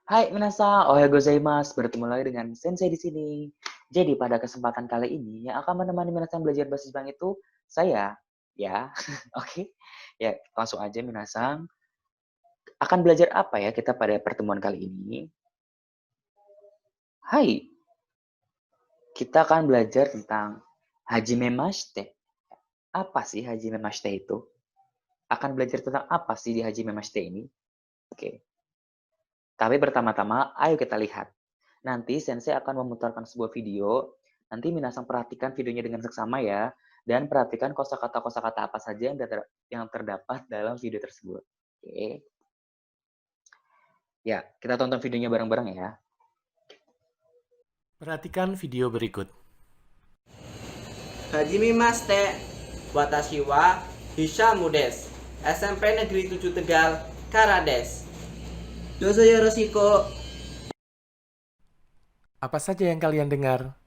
Hai minasan, ohayou gozaimasu. Bertemu lagi dengan Sensei di sini. Jadi pada kesempatan kali ini yang akan menemani minasan belajar bahasa Jepang itu saya, ya. Oke. Ya, langsung aja minasan. Akan belajar apa ya kita pada pertemuan kali ini? Hai, kita akan belajar tentang hajimemashite. Apa sih hajimemashite itu? Akan belajar tentang apa sih di hajimemashite ini? Oke. Tapi pertama-tama, ayo kita lihat. Nanti Sensei akan memutarkan sebuah video. Nanti minasan perhatikan videonya dengan seksama ya. Dan perhatikan kosakata-kosakata apa saja yang terdapat dalam video tersebut. Oke. Ya, kita tonton videonya bareng-bareng ya. Perhatikan video berikut. Hajimemashite, watashi wa Hishamu desu. SMP Negeri 7 Tegal, Kara desu. Dozo yoroshiku. Apa saja yang kalian dengar?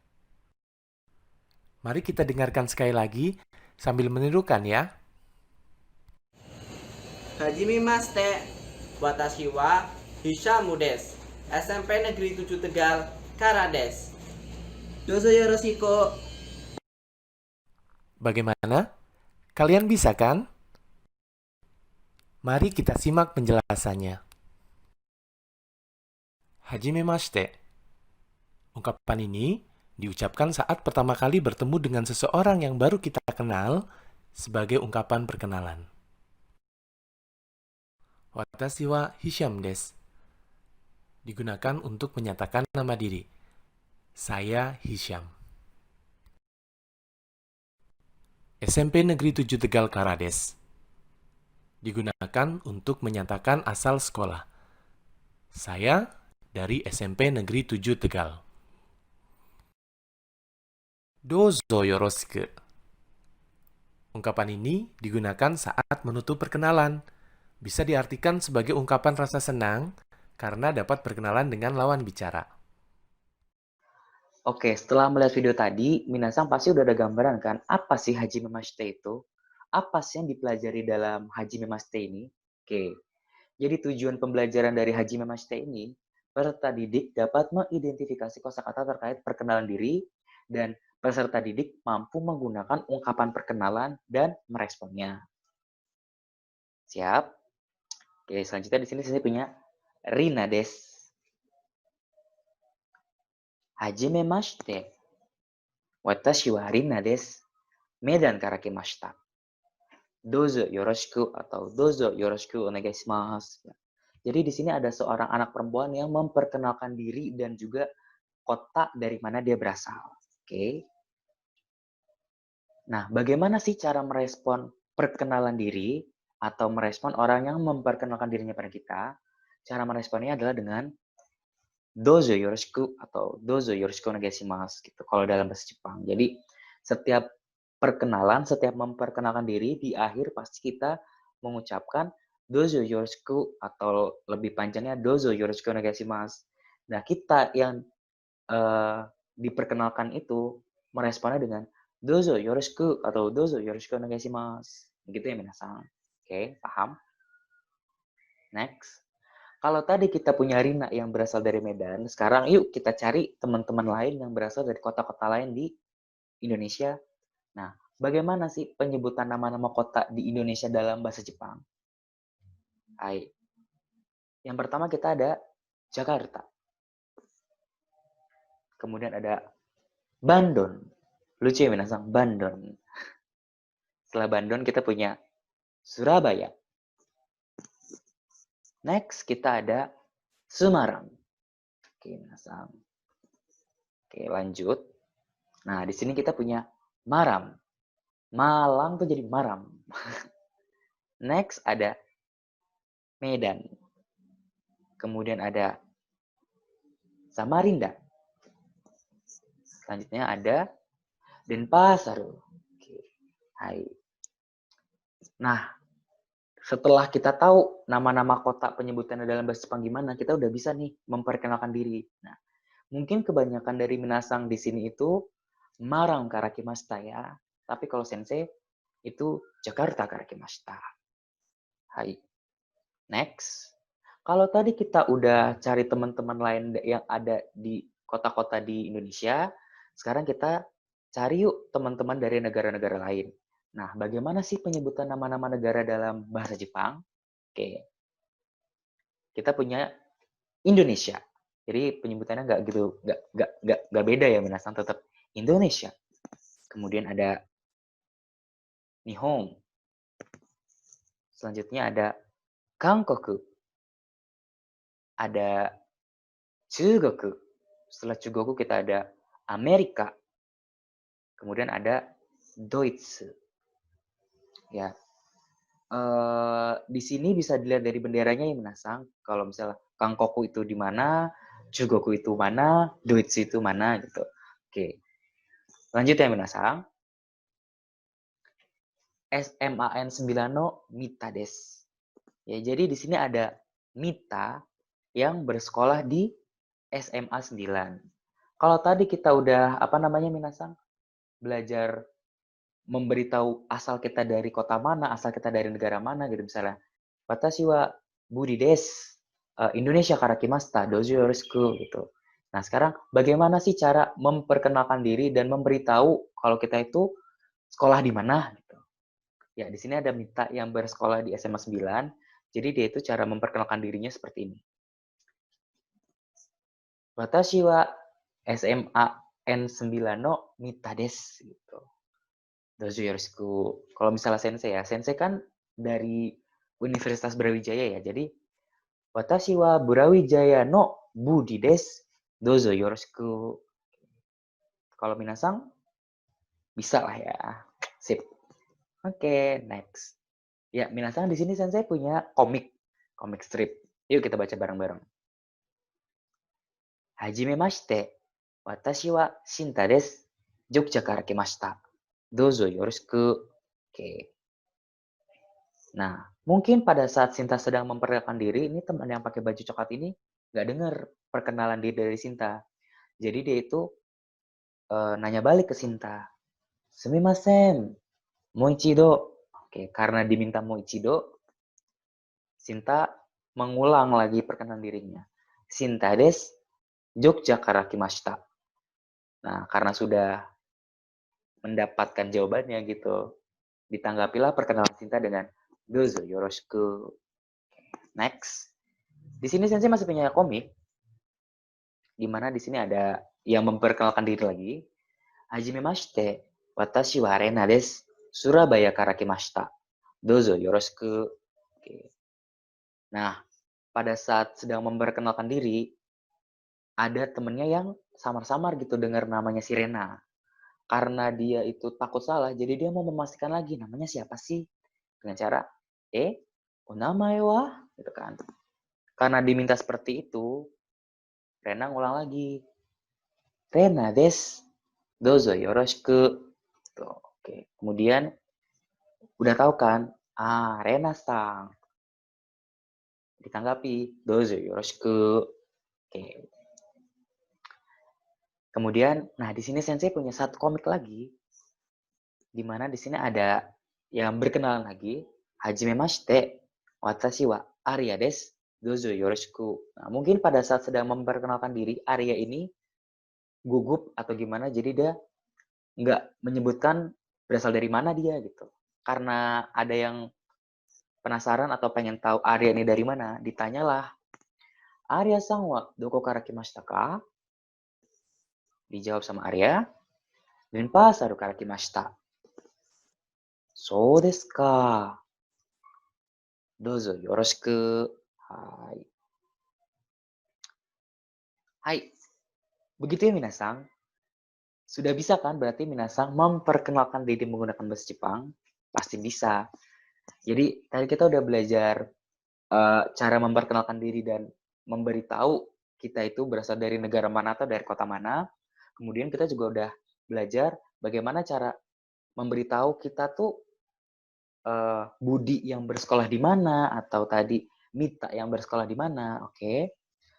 Mari kita dengarkan sekali lagi sambil menirukan ya. Hajimemashite, watashi wa Hishamu desu. SMP Negeri 7 Tegal, Kara desu. Dozo yoroshiku. Bagaimana? Kalian bisa kan? Mari kita simak penjelasannya. Hajimemashite. Ungkapan ini diucapkan saat pertama kali bertemu dengan seseorang yang baru kita kenal sebagai ungkapan perkenalan. Watashi wa Hisham desu. Digunakan untuk menyatakan nama diri. Saya Hisham. SMP Negeri 7 Tegal Karades. Digunakan untuk menyatakan asal sekolah. Saya dari SMP Negeri 7 Tegal. Dozo yoroshiku. Ungkapan ini digunakan saat menutup perkenalan. Bisa diartikan sebagai ungkapan rasa senang karena dapat berkenalan dengan lawan bicara. Oke, setelah melihat video tadi, minasan pasti udah ada gambaran kan? Apa sih hajimemashite itu? Apa sih yang dipelajari dalam hajimemashite ini? Oke, jadi tujuan pembelajaran dari hajimemashite ini, peserta didik dapat mengidentifikasi kosakata terkait perkenalan diri, dan peserta didik mampu menggunakan ungkapan perkenalan dan meresponnya. Siap? Oke, selanjutnya di sini saya punya Rina des. Hajimemashite. Watashi wa Rina des. Medan karakimashita. Dozo yoroshiku atau dozo yoroshiku onegaishimasu. Jadi di sini ada seorang anak perempuan yang memperkenalkan diri dan juga kota dari mana dia berasal. Oke. Nah, bagaimana sih cara merespon perkenalan diri atau merespon orang yang memperkenalkan dirinya pada kita? Cara meresponnya adalah dengan dozo yoroshiku atau dozo yoroshiku onegaishimasu gitu kalau dalam bahasa Jepang. Jadi setiap perkenalan, setiap memperkenalkan diri di akhir pasti kita mengucapkan dozo yoroshiku atau lebih panjangnya dozo yoroshiku onegaishimasu. Nah, kita yang diperkenalkan itu meresponnya dengan dozo yoroshiku atau dozo yoroshiku onegaishimasu. Gitu ya minasan. Oke, paham? Next. Kalau tadi kita punya Rina yang berasal dari Medan, sekarang yuk kita cari teman-teman lain yang berasal dari kota-kota lain di Indonesia. Nah, bagaimana sih penyebutan nama-nama kota di Indonesia dalam bahasa Jepang? Hai. Yang pertama kita ada Jakarta. Kemudian ada Bandung. Lucu ya minasang, Bandung. Setelah Bandung kita punya Surabaya. Next kita ada Semarang. Oke, minasang. Oke, lanjut. Nah, di sini kita punya Maram. Malang tuh jadi Maram. Next ada Medan. Kemudian ada Samarinda. Selanjutnya ada Denpasar. Oke. Hai. Nah, setelah kita tahu nama-nama kota penyebutannya dalam bahasa Jepang gimana, kita udah bisa nih memperkenalkan diri. Nah, mungkin kebanyakan dari minasang di sini itu Marang karakimashita ya. Tapi kalau sensei itu Jakarta karakimashita. Hai. Next. Kalau tadi kita udah cari teman-teman lain yang ada di kota-kota di Indonesia, sekarang kita cari yuk teman-teman dari negara-negara lain. Nah, bagaimana sih penyebutan nama-nama negara dalam bahasa Jepang? Oke, kita punya Indonesia. Jadi penyebutannya nggak gitu, nggak beda ya, minasan tetap Indonesia. Kemudian ada Nihon. Selanjutnya ada Kangkoku. Ada Chugoku. Setelah Chugoku kita ada Amerika. Kemudian ada Deutsche. Ya, di sini bisa dilihat dari benderanya yang menasang. Kalau misalnya Kangkoku itu di mana, Chugoku itu mana, Deutsche itu mana gitu. Oke. Lanjut ya menasang. SMAN 9 no Mita des. Ya, jadi di sini ada Mita yang bersekolah di SMA 9. Kalau tadi kita udah apa namanya minasang? Belajar memberitahu asal kita dari kota mana, asal kita dari negara mana gitu misalnya. Watashi wa Budi des. Indonesia karakimashita, dojo yoroshiku gitu. Nah, sekarang bagaimana sih cara memperkenalkan diri dan memberitahu kalau kita itu sekolah di mana gitu. Ya, di sini ada Mita yang bersekolah di SMA 9. Jadi dia itu cara memperkenalkan dirinya seperti ini. Watashi wa SMA N9 no Mita des gitu. Dojo yoroshiku. Kalau misalnya sensei ya, sensei kan dari Universitas Brawijaya ya. Jadi watashi wa Brawijaya no Budi des. Dojo yoroshiku. Kalau minasang bisa lah ya. Sip. Oke, next. Ya, minasang di sini sensei punya komik strip. Yuk kita baca bareng-bareng. Hajimemashite. Watashi wa Shinta desu. Jogja kara kimashita. Dozo yoroshiku. Oke. Nah, mungkin pada saat Sinta sedang memperkenalkan diri, ini teman yang pakai baju coklat ini nggak dengar perkenalan diri dari Sinta. Jadi dia itu nanya balik ke Sinta. Sumimasen, moichido. Oke, karena diminta moichido, Sinta mengulang lagi perkenalan dirinya. Sinta des, Jogja kara kimashita. Nah, karena sudah mendapatkan jawabannya gitu, ditanggapilah perkenalan Sinta dengan dozo yoroshiku. Next. Di sini Sensei masih punya komik, di mana di sini ada yang memperkenalkan diri lagi. Hajimemashite, watashi wa Rena desu. Surabaya kara kimashita. Dozo yoroshiku. Oke. Nah, pada saat sedang memperkenalkan diri, ada temennya yang samar-samar gitu dengar namanya si Rena. Karena dia itu takut salah, jadi dia mau memastikan lagi namanya siapa sih? Dengan cara, onamae wa? Gitu kan. Karena diminta seperti itu, Rena ngulang lagi. Rena des. Dozo yoroshiku. Tuh, oke. Kemudian udah tahu kan? Rena sang. Ditanggapi, dozo yoroshiku. Oke. Kemudian, nah di sini Sensei punya satu komik lagi, di mana di sini ada yang berkenalan lagi. Hajimemashite, watashi wa Arya desu. Dozo yoroshiku. Nah, mungkin pada saat sedang memperkenalkan diri, Arya ini gugup atau gimana, jadi dia nggak menyebutkan berasal dari mana dia gitu. Karena ada yang penasaran atau pengen tahu Arya ini dari mana, ditanyalah, Arya sang wa doko kara kimashita ka? Dijawab sama Arya, Denpasaru kara kimashita. So desu ka. Dozo yoroshiku. Hai. Hai. Begitu ya minasang. Sudah bisa kan berarti minasang memperkenalkan diri menggunakan bahasa Jepang? Pasti bisa. Jadi tadi kita udah belajar cara memperkenalkan diri dan memberitahu kita itu berasal dari negara mana atau dari kota mana. Kemudian kita juga udah belajar bagaimana cara memberitahu kita tuh Budi yang bersekolah di mana atau tadi Mita yang bersekolah di mana, oke?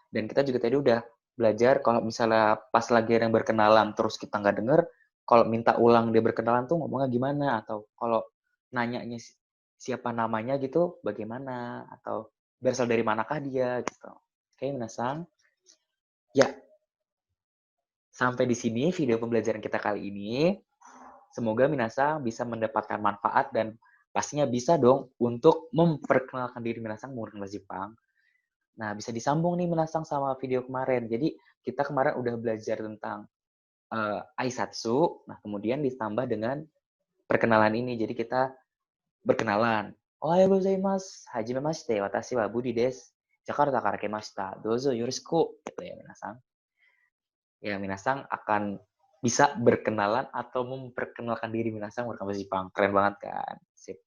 Dan kita juga tadi udah belajar kalau misalnya pas lagi ada yang berkenalan terus kita nggak denger, kalau minta ulang dia berkenalan tuh ngomongnya gimana atau kalau nanyanya siapa namanya gitu bagaimana atau berasal dari manakah dia gitu. Oke, minasang. Ya, sampai di sini video pembelajaran kita kali ini. Semoga minasang bisa mendapatkan manfaat dan pastinya bisa dong untuk memperkenalkan diri minasang menggunakan bahasa Jepang. Nah, bisa disambung nih minasang sama video kemarin. Jadi, kita kemarin udah belajar tentang aisatsu, nah kemudian ditambah dengan perkenalan ini. Jadi kita berkenalan. Ohayou gozaimasu, hajimemashite, watashi wa Budi desu. Jakartaから来ました。Dozo yoroshiku. Gitu ya, minasang. Ya, minasang akan bisa berkenalan atau memperkenalkan diri minasang menggunakan bahasa Jepang. Keren banget kan? Sip.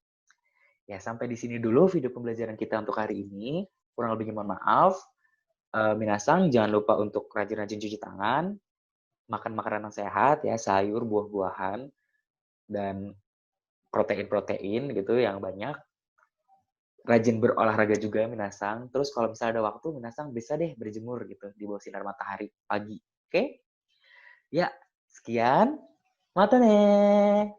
Ya, sampai di sini dulu video pembelajaran kita untuk hari ini. Kurang lebihnya mohon maaf. Minasang jangan lupa untuk rajin-rajin cuci tangan, makan makanan yang sehat ya, sayur, buah-buahan, dan protein-protein gitu yang banyak. Rajin berolahraga juga minasang. Terus kalau misalnya ada waktu, minasang bisa deh berjemur gitu di bawah sinar matahari pagi. Oke? Ya, sekian. Mata ne.